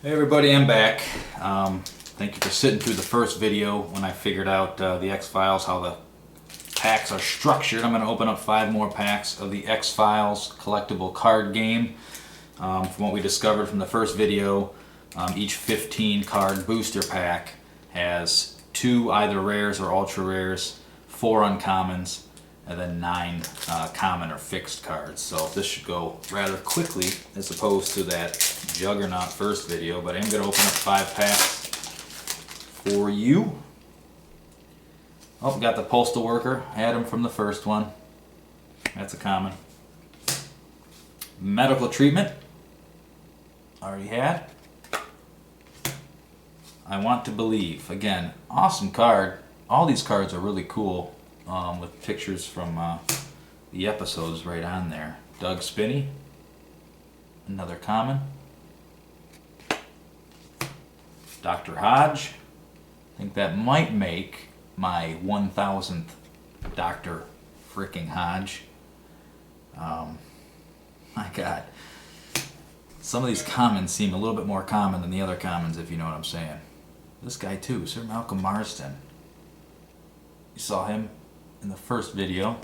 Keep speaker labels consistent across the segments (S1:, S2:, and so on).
S1: Hey everybody, I'm back. Thank you for sitting through the first video when I figured out the X-Files, how the packs are structured. I'm going to open up 5 more packs of the X-Files collectible card game. From what we discovered from the first video, each 15 card booster pack has 2 either rares or ultra rares, 4 uncommons, and then 9 common or fixed cards. So this should go rather quickly as opposed to that juggernaut first video, but I am going to open up 5 packs for you. Oh, got the postal worker. I had him from the first one. That's a common. Medical treatment. Already had. I want to believe. Again, awesome card. All these cards are really cool. With pictures from the episodes right on there. Doug Spinney, another common. Dr. Hodge, I think that might make my 1000th Dr. Fricking Hodge. My God, some of these commons seem a little bit more common than the other commons, if you know what I'm saying. This guy too, Sir Malcolm Marsden. You saw him in the first video.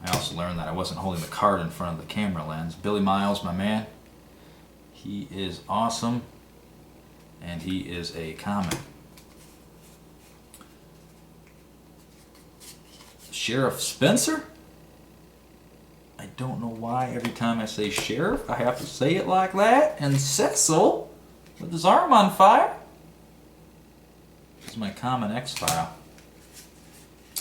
S1: I also learned that I wasn't holding the card in front of the camera lens. Billy Miles, my man. He is awesome. And he is a common. Sheriff Spencer? I don't know why every time I say sheriff I have to say it like that. And Cecil with his arm on fire. This is my common X-file.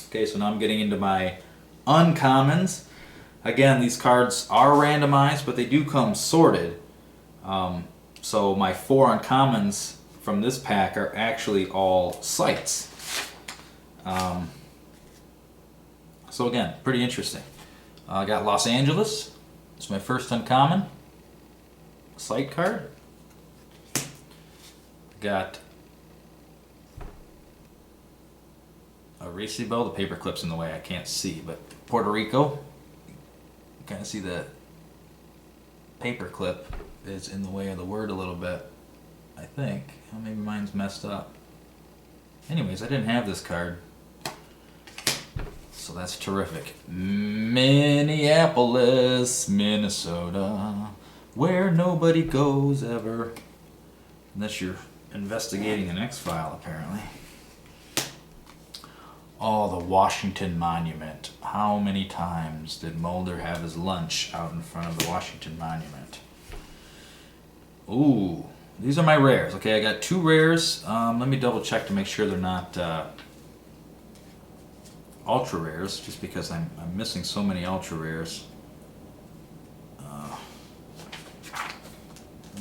S1: Okay, so now I'm getting into my uncommons. Again, these cards are randomized, but they do come sorted. So my 4 uncommons from this pack are actually all sites. So again, pretty interesting. I got Los Angeles. It's my first uncommon. Site card. Got Recibo, the paper clip's in the way, I can't see, but Puerto Rico, you kind of see the paper clip is in the way of the word a little bit, I think. Well, maybe mine's messed up. Anyways, I didn't have this card, so that's terrific. Minneapolis, Minnesota, where nobody goes ever, unless you're investigating an X-file apparently. Oh, the Washington Monument. How many times did Mulder have his lunch out in front of the Washington Monument? Ooh, these are my rares. Okay, I got 2 rares. Let me double check to make sure they're not ultra rares, just because I'm missing so many ultra rares. Let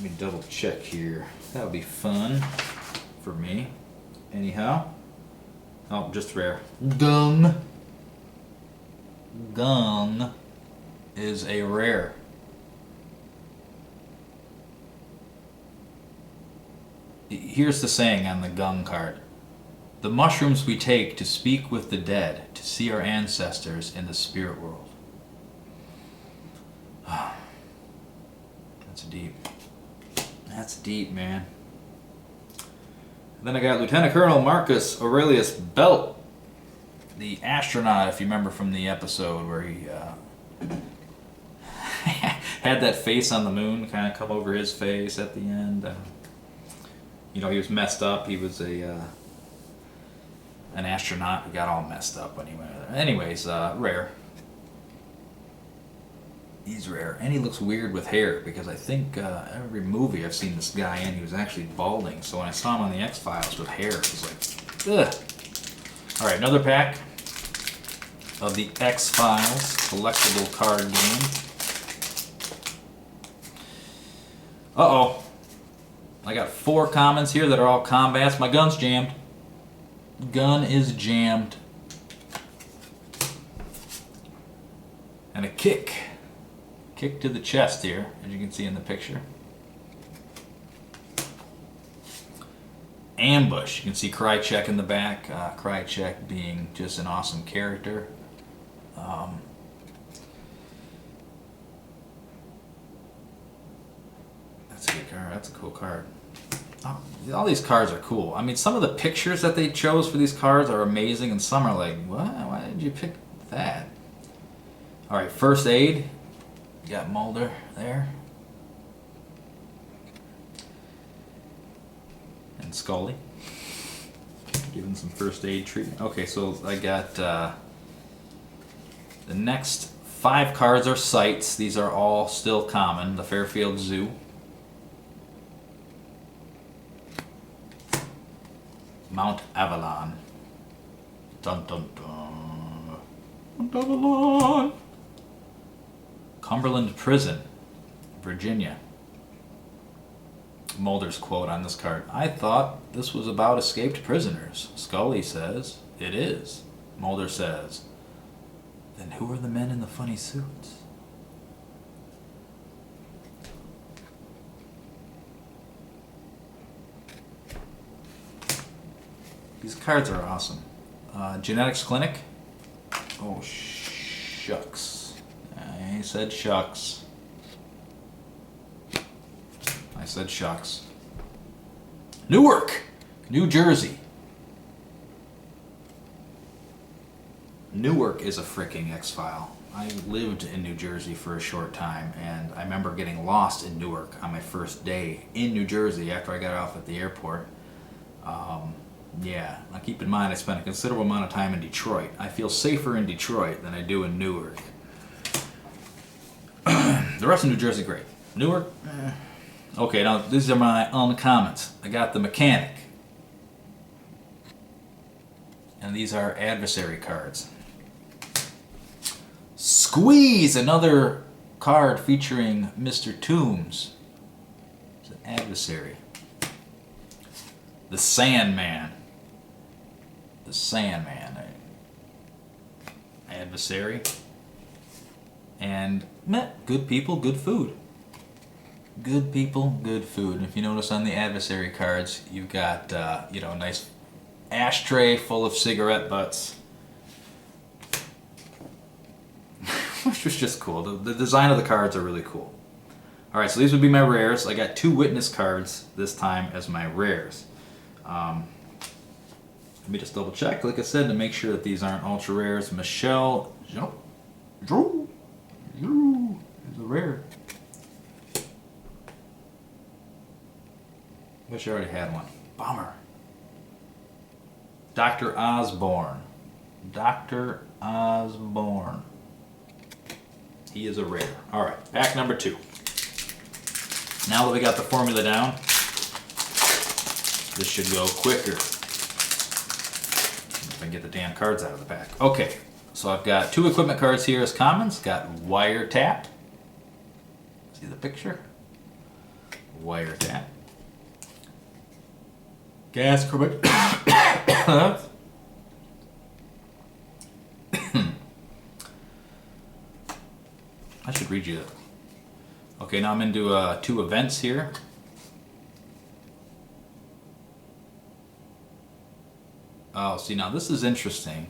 S1: me double check here. That would be fun for me. Anyhow. Oh, just rare. Gung. Gung is a rare. Here's the saying on the Gung card. The mushrooms we take to speak with the dead, to see our ancestors in the spirit world. That's deep. That's deep, man. Then I got Lieutenant Colonel Marcus Aurelius Belt, the astronaut, if you remember from the episode where he had that face on the moon kind of come over his face at the end. You know, he was messed up. He was an astronaut who got all messed up when he went there. Anyways, rare. He's rare. And he looks weird with hair, because I think every movie I've seen this guy in, he was actually balding. So when I saw him on the X-Files with hair, it was like, ugh. Alright, another pack of the X-Files collectible card game. Uh-oh. I got 4 commons here that are all combats. My gun's jammed. Gun is jammed. And a kick. Kick to the chest here, as you can see in the picture. Ambush. You can see Krychek in the back. Krychek being just an awesome character. That's a good card. That's a cool card. All these cards are cool. I mean, some of the pictures that they chose for these cards are amazing, and some are like, what? Why did you pick that? All right, first aid. You got Mulder there. And Scully. Giving some first aid treatment. Okay, so I got the next 5 cards are sites. These are all still common. The Fairfield Zoo. Mount Avalon. Dun dun dun. Mount Avalon. Cumberland Prison, Virginia. Mulder's quote on this card: "I thought this was about escaped prisoners." Scully says, "It is." Mulder says, "Then who are the men in the funny suits?" These cards are awesome. Genetics Clinic. Oh, shucks. I said shucks. I said shucks. Newark, New Jersey. Newark is a freaking X-file. I lived in New Jersey for a short time, and I remember getting lost in Newark on my first day in New Jersey after I got off at the airport. Yeah, now keep in mind I spent a considerable amount of time in Detroit. I feel safer in Detroit than I do in Newark. The rest of New Jersey, great. Newark, Okay, now these are my uncommons. I got the Mechanic. And these are adversary cards. Squeeze, another card featuring Mr. Toombs. It's an adversary. The Sandman. The Sandman. Adversary. And good people, good food. Good people, good food. And if you notice on the adversary cards, you've got a nice ashtray full of cigarette butts. Which was just cool. The design of the cards are really cool. Alright, so these would be my rares. I got 2 witness cards this time as my rares. Let me just double check, like I said, to make sure that these aren't ultra rares. Michelle Drew is a rare. Wish I already had one. Bummer. Dr. Osborne. Dr. Osborne. He is a rare. Alright, pack number 2. Now that we got the formula down, this should go quicker. If I can get the damn cards out of the pack. Okay, so I've got 2 equipment cards here as commons. Got Wiretap. See the picture? Wiretap. Gas chromate. I should read you that. Okay, now I'm into 2 events here. Oh, see, now this is interesting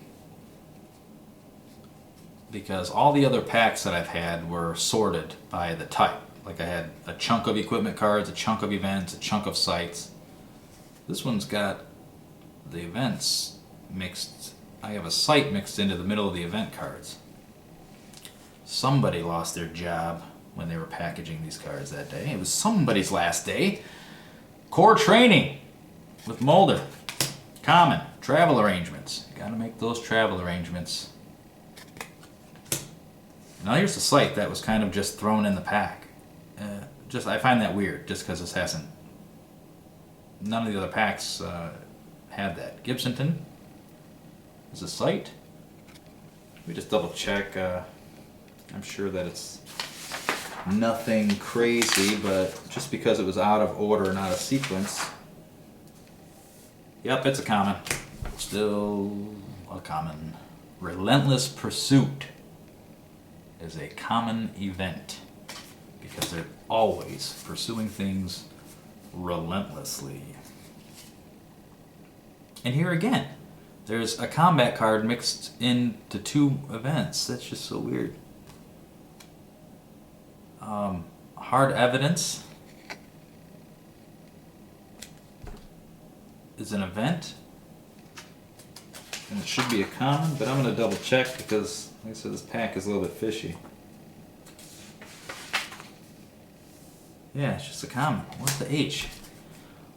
S1: because all the other packs that I've had were sorted by the type. Like I had a chunk of equipment cards, a chunk of events, a chunk of sites. This one's got the events mixed. I have a site mixed into the middle of the event cards. Somebody lost their job when they were packaging these cards that day. It was somebody's last day. Core training with Mulder. Common. Travel arrangements. You gotta make those travel arrangements. Now here's the site that was kind of just thrown in the pack. I find that weird, just because this hasn't. None of the other packs had that. Gibsonton is a site. Let me just double check. I'm sure that it's nothing crazy, but just because it was out of order, not a sequence. Yep, it's a common. Still a common. Relentless Pursuit is a common event because they're always pursuing things relentlessly. And here again, there's a combat card mixed into 2 events. That's just so weird. Hard Evidence. is an event. And it should be a common, but I'm going to double check because, like I said, this pack is a little bit fishy. Yeah, it's just a common. What's the H?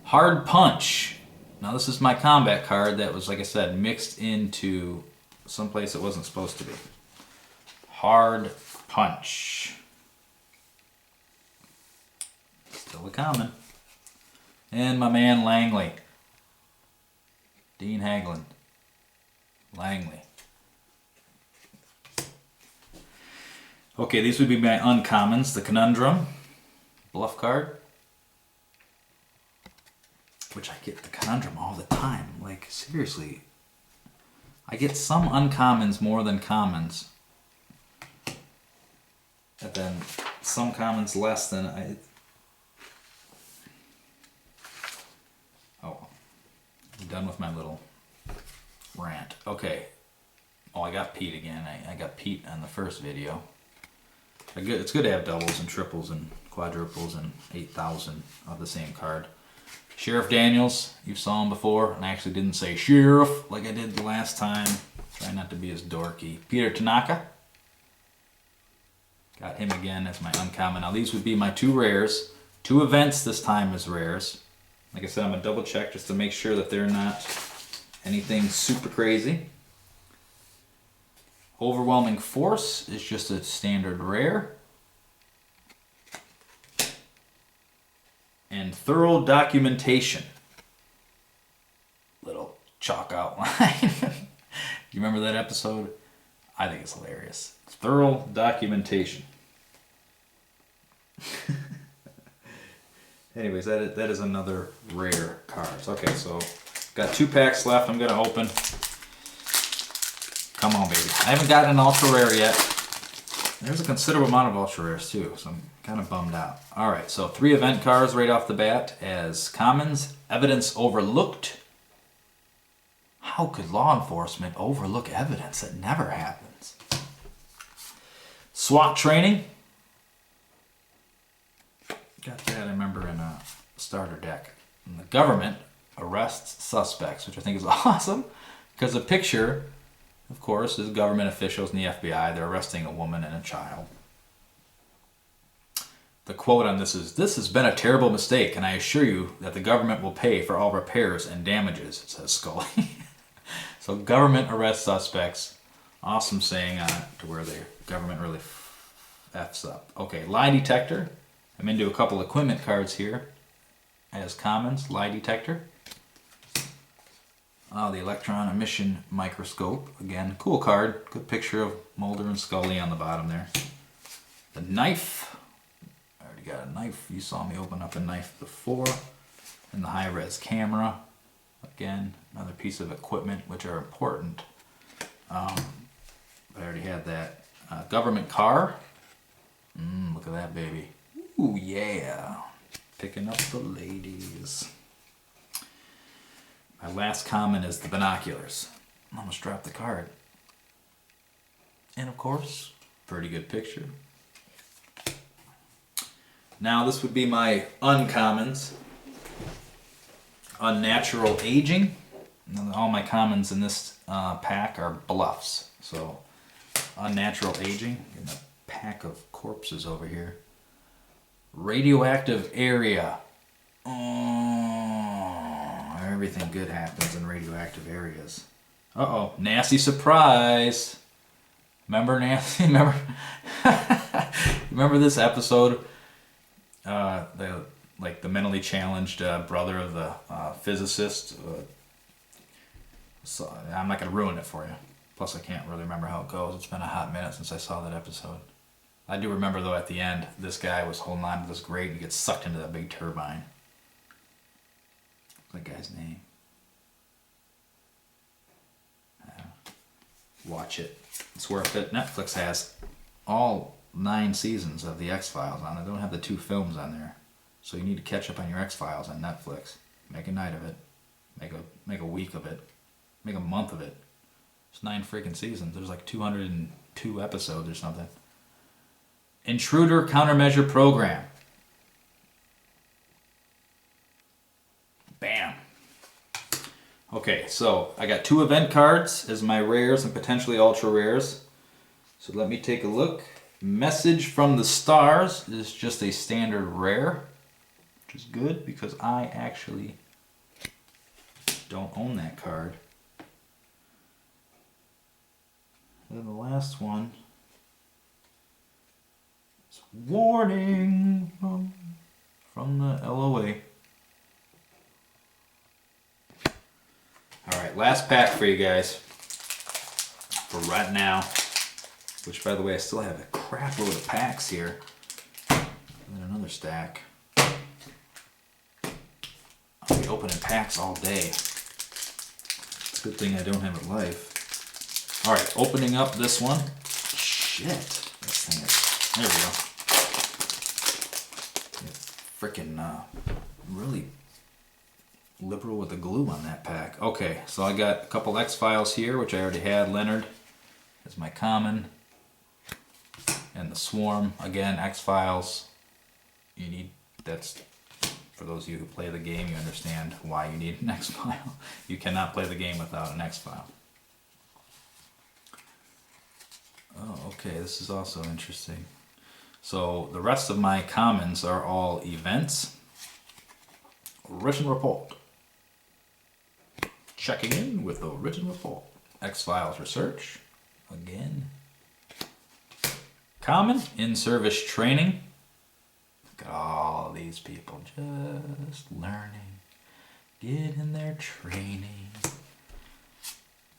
S1: Hard Punch. Now this is my combat card that was, like I said, mixed into someplace it wasn't supposed to be. Hard Punch. Still a common. And my man Langley. Dean Haglund. Langley. Okay, these would be my uncommons. The Conundrum. Bluff card. Which I get the Conundrum all the time. Like, seriously. I get some uncommons more than commons. And then some commons less than I... Oh. I'm done with my little rant. Okay. Oh, I got Pete again. I got Pete on the first video. It's good to have doubles and triples and quadruples and 8,000 of the same card. Sheriff Daniels, you saw him before, and I actually didn't say Sheriff like I did the last time. Try not to be as dorky. Peter Tanaka. Got him again as my uncommon. Now these would be my two rares. Two events this time as rares. Like I said, I'm going to double check just to make sure that they're not anything super crazy. Overwhelming Force is just a standard rare. And Thorough Documentation. Little chalk outline. You remember that episode? I think it's hilarious. Thorough Documentation. Anyways, that is another rare card. Okay, so got 2 packs left. I'm going to open. Come on, baby. I haven't gotten an ultra rare yet. There's a considerable amount of ultra rares too, so I'm kind of bummed out. All right, so 3 event cards right off the bat as commons. Evidence Overlooked. How could law enforcement overlook evidence? That never happens. SWAT Training. Got that, I remember, in a starter deck. And the government arrests suspects, which I think is awesome, because the picture, of course, is government officials in the FBI. They're arresting a woman and a child. The quote on this is, "This has been a terrible mistake, and I assure you that the government will pay for all repairs and damages," says Scully. So government arrests suspects. Awesome saying on it to where the government really F's up. Okay, Lie Detector. I'm into a couple equipment cards here as commons. Lie Detector. The Electron Emission Microscope. Again, cool card. Good picture of Mulder and Scully on the bottom there. The Knife. I already got a knife. You saw me open up a knife before. And the high-res camera. Again, another piece of equipment which are important. But I already had that. Government car. Look at that baby. Ooh, yeah. Picking up the ladies. My last common is the Binoculars. I almost dropped the card. And of course, pretty good picture. Now this would be my uncommons. Unnatural Aging. All my commons in this pack are bluffs. So, Unnatural Aging. Getting a pack of corpses over here. Radioactive Area. Oh, everything good happens in radioactive areas. Uh-oh, Nasty Surprise. Remember Nancy? Remember this episode? The mentally challenged brother of the physicist. So I'm not going to ruin it for you. Plus, I can't really remember how it goes. It's been a hot minute since I saw that episode. I do remember, though, at the end, this guy was holding on to this grate and he gets sucked into that big turbine. What's that guy's name? Watch it. It's worth it. Netflix has all 9 seasons of the X-Files on it. They don't have the 2 films on there. So you need to catch up on your X-Files on Netflix. Make a night of it. Make a week of it. Make a month of it. It's 9 freaking seasons. There's like 202 episodes or something. Intruder Countermeasure Program. Bam. Okay, so I got 2 event cards as my rares and potentially ultra rares. So let me take a look. Message from the Stars is just a standard rare, which is good because I actually don't own that card. And then the last one is Warning from the LOA. Alright, last pack for you guys for right now, which by the way I still have a crap load of packs here. And then another stack. I'll be opening packs all day. It's a good thing I don't have a life. Alright, opening up this one. Shit, this thing is, there we go. Freaking really liberal with the glue on that pack. Okay, so I got a couple X-files here, which I already had. Leonard is my common. And the Swarm, again, X-files. You need, that's, for those of you who play the game, you understand why you need an X-file. You cannot play the game without an X-file. Oh, okay, this is also interesting. So the rest of my commons are all events. Written report. Checking in with the written report. X-files research. Again. Common, in-service training. Look at all these people just learning. Getting their training.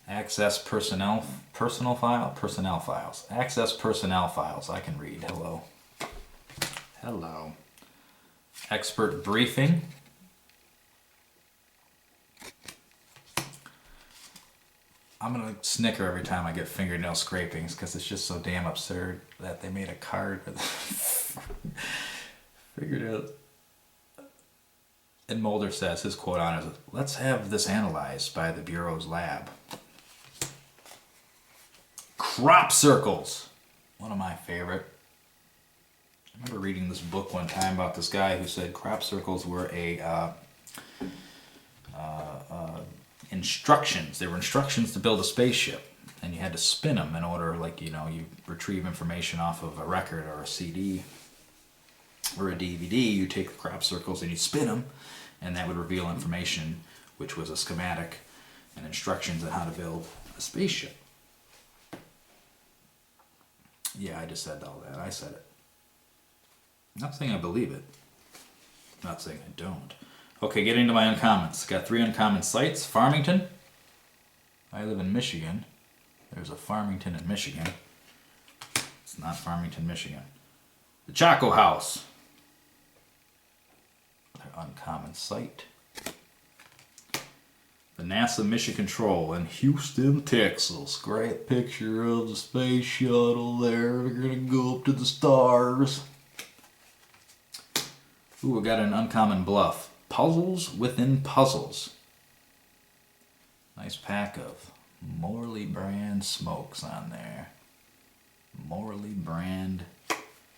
S1: Access personnel files. Access personnel files. I can read. Hello. Hello. Expert briefing. I'm gonna snicker every time I get fingernail scrapings because it's just so damn absurd that they made a card with fingernails. And Mulder says, his quote on it is, "Let's have this analyzed by the Bureau's lab." Crop circles. One of my favorite. I remember reading this book one time about this guy who said crop circles were instructions. They were instructions to build a spaceship, and you had to spin them in order, like, you know, you retrieve information off of a record or a CD or a DVD. You take the crop circles and you spin them, and that would reveal information, which was a schematic and instructions on how to build a spaceship. Yeah, I just said all that. I said it. Not saying I believe it. Not saying I don't. Okay, getting to my uncommons. Got 3 uncommon sites. Farmington. I live in Michigan. There's a Farmington in Michigan. It's not Farmington, Michigan. The Chaco House. Another uncommon site. The NASA Mission Control in Houston, Texas. Great picture of the space shuttle there. They're gonna go up to the stars. Ooh, we got an uncommon bluff. Puzzles within puzzles. Nice pack of Morley brand smokes on there. Morley brand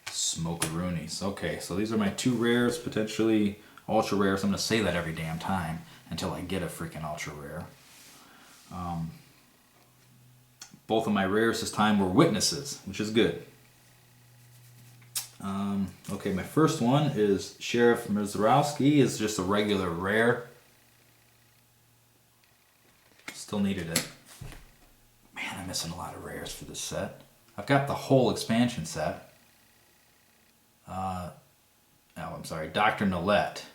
S1: smokeroonies. Okay, so these are my 2 rares, potentially ultra rares. I'm going to say that every damn time until I get a freaking ultra rare. Both of my rares this time were witnesses, which is good. Okay, my first one is Sheriff Mizrowski. Is just a regular rare. Still needed it. Man, I'm missing a lot of rares for this set. I've got the whole expansion set. I'm sorry, Dr. Nolette.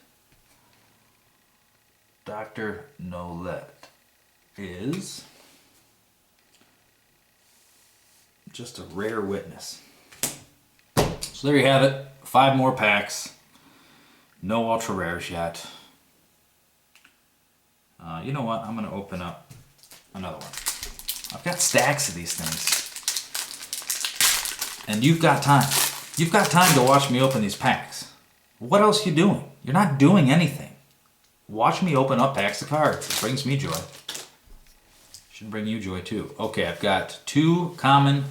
S1: Dr. Nolette is just a rare witness. So there you have it. 5 more packs. No ultra rares yet. You know what? I'm going to open up another one. I've got stacks of these things. And you've got time. You've got time to watch me open these packs. What else are you doing? You're not doing anything. Watch me open up packs of cards. It brings me joy. Should bring you joy too. Okay, I've got 2 common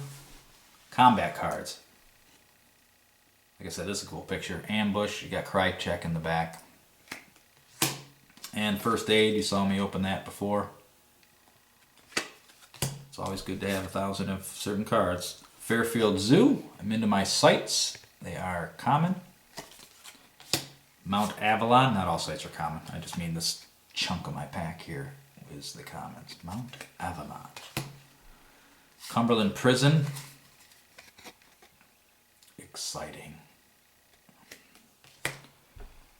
S1: combat cards. Like I said, this is a cool picture. Ambush, you got Krychek in the back. And first aid, you saw me open that before. It's always good to have 1,000 of certain cards. Fairfield Zoo, I'm into my sites. They are common. Mount Avalon, not all sites are common. I just mean this chunk of my pack here is the commons. Mount Avalon. Cumberland Prison. Exciting.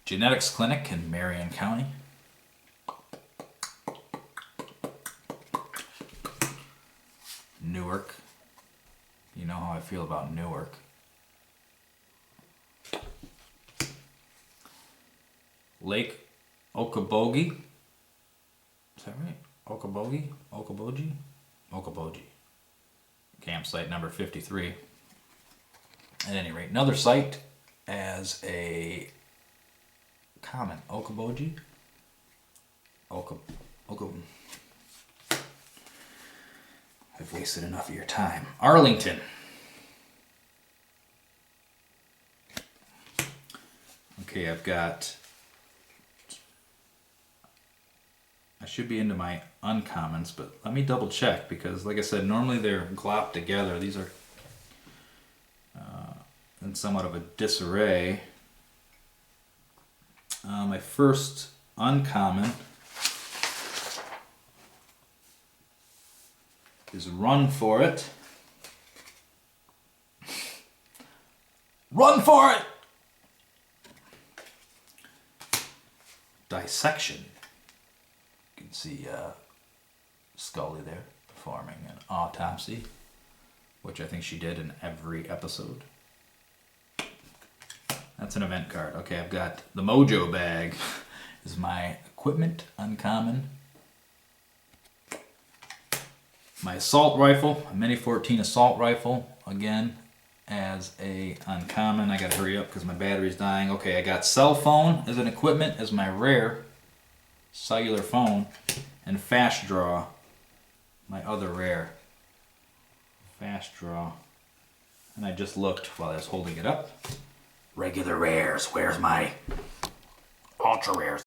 S1: Genetics Clinic in Marion County. Newark. You know how I feel about Newark. Lake Okoboji. Is that right? Okoboji? Campsite number 53. At any rate, another site as a common. Okoboji? I've wasted enough of your time. Arlington. Okay, I've got... I should be into my uncommons, but let me double check because, like I said, normally they're glopped together. These are in somewhat of a disarray. My first uncommon is Run For It. Run for it! Dissection. You can see Scully there performing an autopsy, which I think she did in every episode. That's an event card. Okay, I've got the Mojo Bag. This is my equipment, uncommon. My assault rifle, a Mini 14 assault rifle, again, as a uncommon. I gotta hurry up because my battery's dying. Okay, I got cell phone as an equipment as my rare cellular phone, and fast draw, my other rare. Fast draw. And I just looked while I was holding it up. Regular rares. Where's my ultra rares?